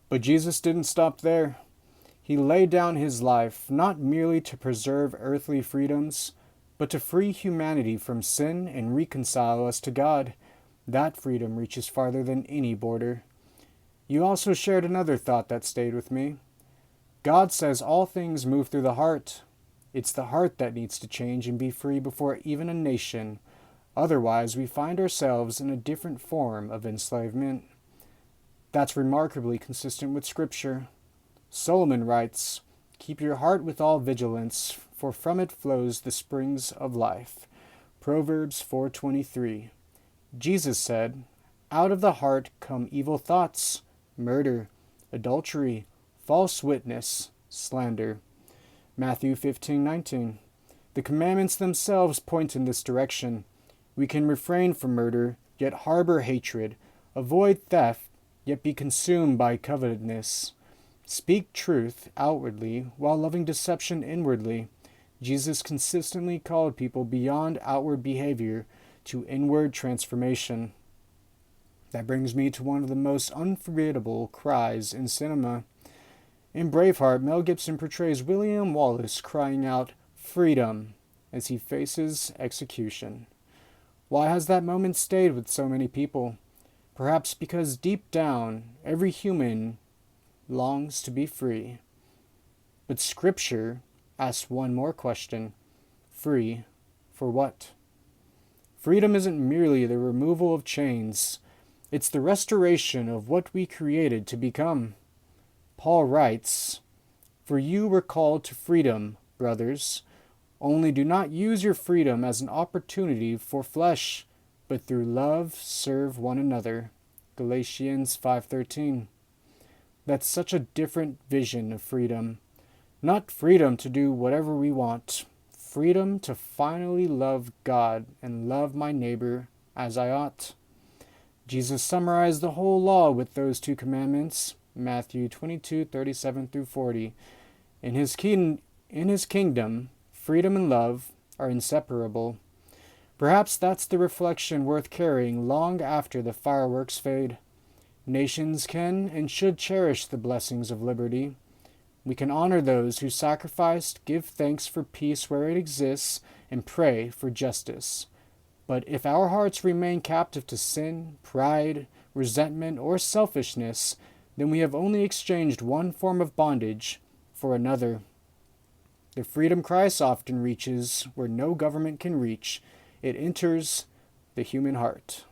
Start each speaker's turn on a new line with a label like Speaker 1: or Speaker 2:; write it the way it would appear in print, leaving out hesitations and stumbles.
Speaker 1: But Jesus didn't stop there. He laid down his life not merely to preserve earthly freedoms, but to free humanity from sin and reconcile us to God. That freedom reaches farther than any border. You also shared another thought that stayed with me. God says all things move through the heart. It's the heart that needs to change and be free before even a nation. Otherwise, we find ourselves in a different form of enslavement. That's remarkably consistent with Scripture. Solomon writes, "Keep your heart with all vigilance, for from it flows the springs of life." Proverbs 4:23. Jesus said, "Out of the heart come evil thoughts, murder, adultery, false witness, slander." Matthew 15:19. The commandments themselves point in this direction. We can refrain from murder, yet harbor hatred, avoid theft, yet be consumed by covetousness. Speak truth outwardly while loving deception inwardly. Jesus consistently called people beyond outward behavior to inward transformation. That brings me to one of the most unforgettable cries in cinema. In Braveheart, Mel Gibson portrays William Wallace crying out, "Freedom," as he faces execution. Why has that moment stayed with so many people? Perhaps because deep down, every human longs to be free. But Scripture asks one more question. Free for what? Freedom isn't merely the removal of chains. It's the restoration of what we created to become. Paul writes, "For you were called to freedom, brothers. Only do not use your freedom as an opportunity for flesh, but through love serve one another." Galatians 5:13. That's such a different vision of freedom. Not freedom to do whatever we want. Freedom to finally love God and love my neighbor as I ought. Jesus summarized the whole law with those two commandments, Matthew 22:37-40. In his kingdom, freedom and love are inseparable. Perhaps that's the reflection worth carrying long after the fireworks fade. Nations can and should cherish the blessings of liberty. We can honor those who sacrificed, give thanks for peace where it exists, and pray for justice. But if our hearts remain captive to sin, pride, resentment, or selfishness, then we have only exchanged one form of bondage for another. The freedom Christ often reaches where no government can reach. It enters the human heart.